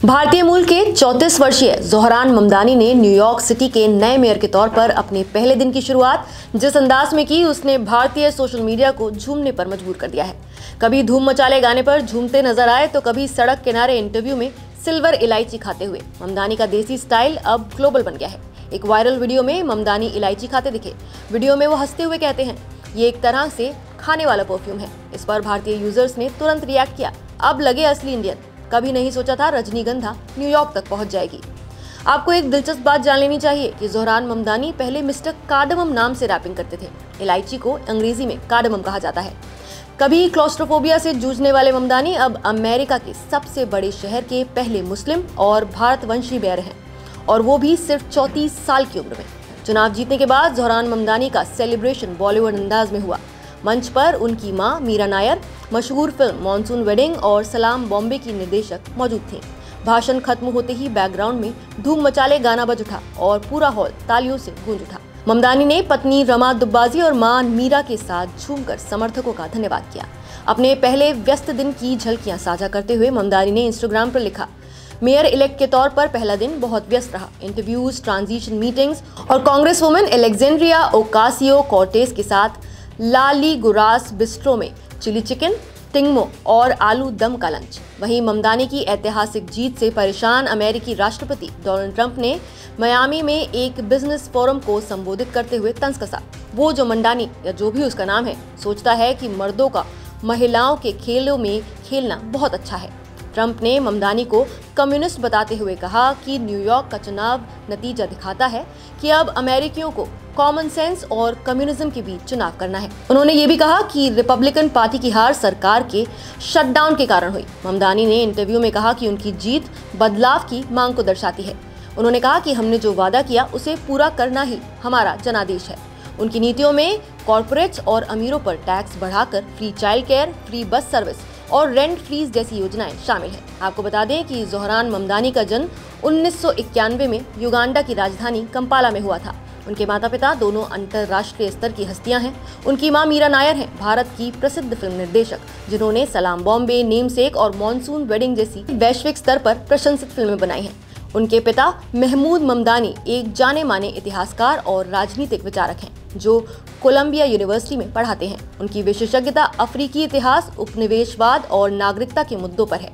भारतीय मूल के 34 वर्षीय ज़ोहरान ममदानी ने न्यूयॉर्क सिटी के नए मेयर के तौर पर अपने पहले दिन की शुरुआत जिस अंदाज में की, उसने भारतीय सोशल मीडिया को झूमने पर मजबूर कर दिया है। कभी धूम मचाले गाने पर झूमते नजर आए तो कभी सड़क किनारे इंटरव्यू में सिल्वर इलायची खाते हुए। ममदानी का देसी स्टाइल अब ग्लोबल बन गया है। एक वायरल वीडियो में ममदानी इलायची खाते दिखे। वीडियो में वो हंसते हुए कहते हैं, ये एक तरह से खाने वाला परफ्यूम है। इस पर भारतीय यूजर्स ने तुरंत रिएक्ट किया, अब लगे असली इंडियन। कभी नहीं सोचा था रजनीगंधा न्यूयॉर्क तक पहुंच जाएगी। आपको एक दिलचस्प बात जान लेनी चाहिए कि ज़ोहरान ममदानी पहले मिस्टर कार्डमम नाम से रैपिंग करते थे। इलायची को अंग्रेजी में कार्डमम कहा जाता है। कभी क्लॉस्ट्रोफोबिया से जूझने वाले ममदानी अब अमेरिका के सबसे बड़े शहर के पहले मुस्लिम और भारतवंशी मेयर हैं, और वो भी सिर्फ 34 साल की उम्र में। चुनाव जीतने के बाद ज़ोहरान ममदानी का सेलिब्रेशन बॉलीवुड अंदाज में हुआ। मंच पर उनकी मां मीरा नायर, मशहूर फिल्म मॉनसून वेडिंग और सलाम बॉम्बे की निर्देशक मौजूद थीं। भाषण खत्म होते ही बैकग्राउंड में धूम मचाले गाना बज उठा और पूरा हॉल तालियों से गूंज उठा। ममदानी ने पत्नी रमा दुब्बाजी और मां मीरा के साथ झूमकर समर्थकों का धन्यवाद किया। अपने पहले व्यस्त दिन की झलकियां साझा करते हुए ममदानी ने इंस्टाग्राम पर लिखा, मेयर इलेक्ट के तौर पर पहला दिन बहुत व्यस्त रहा। इंटरव्यूज, ट्रांजिशन मीटिंग्स और कांग्रेस वुमेन एलेक्जेंड्रिया ओकासियो कॉर्टेस के साथ लाली गुरास बिस्ट्रो में चिली चिकन, टिंगमो और आलू दम का लंच। वहीं ममदानी की ऐतिहासिक जीत से परेशान अमेरिकी राष्ट्रपति डोनाल्ड ट्रंप ने मियामी में एक बिजनेस फोरम को संबोधित करते हुए तंज कसा। वो जो मंडानी या जो भी उसका नाम है, सोचता है कि मर्दों का महिलाओं के खेलों में खेलना बहुत अच्छा है। ट्रंप ने ममदानी को कम्युनिस्ट बताते हुए कहा कि न्यूयॉर्क का चुनाव नतीजा दिखाता है कि अब अमेरिकियों को कॉमन सेंस और कम्युनिज्म के बीच चुनाव करना है। उन्होंने ये भी कहा कि रिपब्लिकन पार्टी की हार सरकार के शटडाउन के कारण हुई। ममदानी ने इंटरव्यू में कहा कि उनकी जीत बदलाव की मांग को दर्शाती है। उन्होंने कहा कि हमने जो वादा किया उसे पूरा करना ही हमारा जनादेश है। उनकी नीतियों में कॉर्पोरेट्स और अमीरों पर टैक्स बढ़ाकर free child care, free bus service और रेंट फ्रीज जैसी योजनाएं शामिल हैं। आपको बता दें कि ज़ोहरान ममदानी का जन्म 1991 में युगांडा की राजधानी कंपाला में हुआ था। उनके माता पिता दोनों अंतर्राष्ट्रीय स्तर की हस्तियां हैं। उनकी मां मीरा नायर हैं, भारत की प्रसिद्ध फिल्म निर्देशक, जिन्होंने सलाम बॉम्बे, नेमसेक और मॉनसून वेडिंग जैसी वैश्विक स्तर पर प्रशंसित फिल्में बनाई हैं। उनके पिता महमूद ममदानी एक जाने माने इतिहासकार और राजनीतिक विचारक हैं, जो कोलंबिया यूनिवर्सिटी में पढ़ाते हैं। उनकी विशेषज्ञता अफ्रीकी इतिहास, उपनिवेशवाद और नागरिकता के मुद्दों पर है।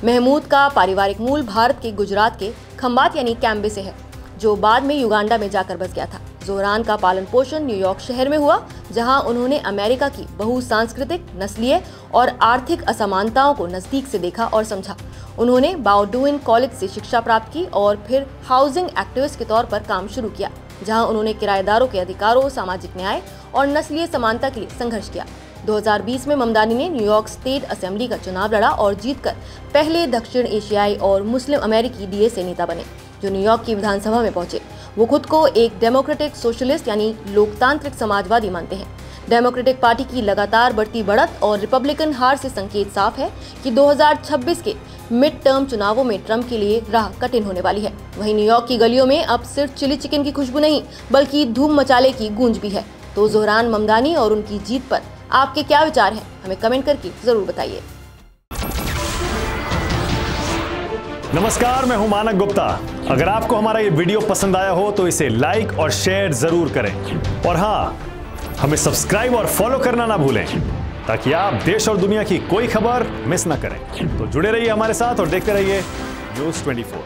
महमूद का पारिवारिक मूल भारत के गुजरात के खंबात यानी कैम्बे से है, जो बाद में युगांडा में जाकर बस गया था। ज़ोहरान का पालन पोषण न्यूयॉर्क शहर में हुआ, जहां उन्होंने अमेरिका की बहुसांस्कृतिक, नस्लीय और आर्थिक असमानताओं को नजदीक से देखा और समझा। उन्होंने बाउडुइन कॉलेज से शिक्षा प्राप्त की और फिर हाउसिंग एक्टिविस्ट के तौर पर काम शुरू किया, जहां उन्होंने किराएदारों के अधिकारों, सामाजिक न्याय और नस्लीय समानता के लिए संघर्ष किया। 2020 में ममदानी ने न्यूयॉर्क स्टेट असेंबली का चुनाव लड़ा और जीतकर पहले दक्षिण एशियाई और मुस्लिम अमेरिकी डीएसए नेता बने, जो न्यूयॉर्क की विधानसभा में पहुंचे। वो खुद को एक डेमोक्रेटिक सोशलिस्ट यानी लोकतांत्रिक समाजवादी मानते हैं। डेमोक्रेटिक पार्टी की लगातार बढ़ती बढ़त और रिपब्लिकन हार से संकेत साफ है कि 2026 के मिड टर्म चुनावों में ट्रंप के लिए राह कठिन होने वाली है। वहीं न्यूयॉर्क की गलियों में अब सिर्फ चिली चिकन की खुशबू नहीं, बल्कि धूम मचाले की गूंज भी है। तो ज़ोहरान ममदानी और उनकी जीत पर आपके क्या विचार हैं, हमें कमेंट करके जरूर बताइए। नमस्कार, मैं हूं मानक गुप्ता। अगर आपको हमारा ये वीडियो पसंद आया हो तो इसे लाइक और शेयर जरूर करें, और हाँ, हमें सब्सक्राइब और फॉलो करना ना भूलें, ताकि आप देश और दुनिया की कोई खबर मिस ना करें। तो जुड़े रहिए हमारे साथ और देखते रहिए न्यूज़ 24।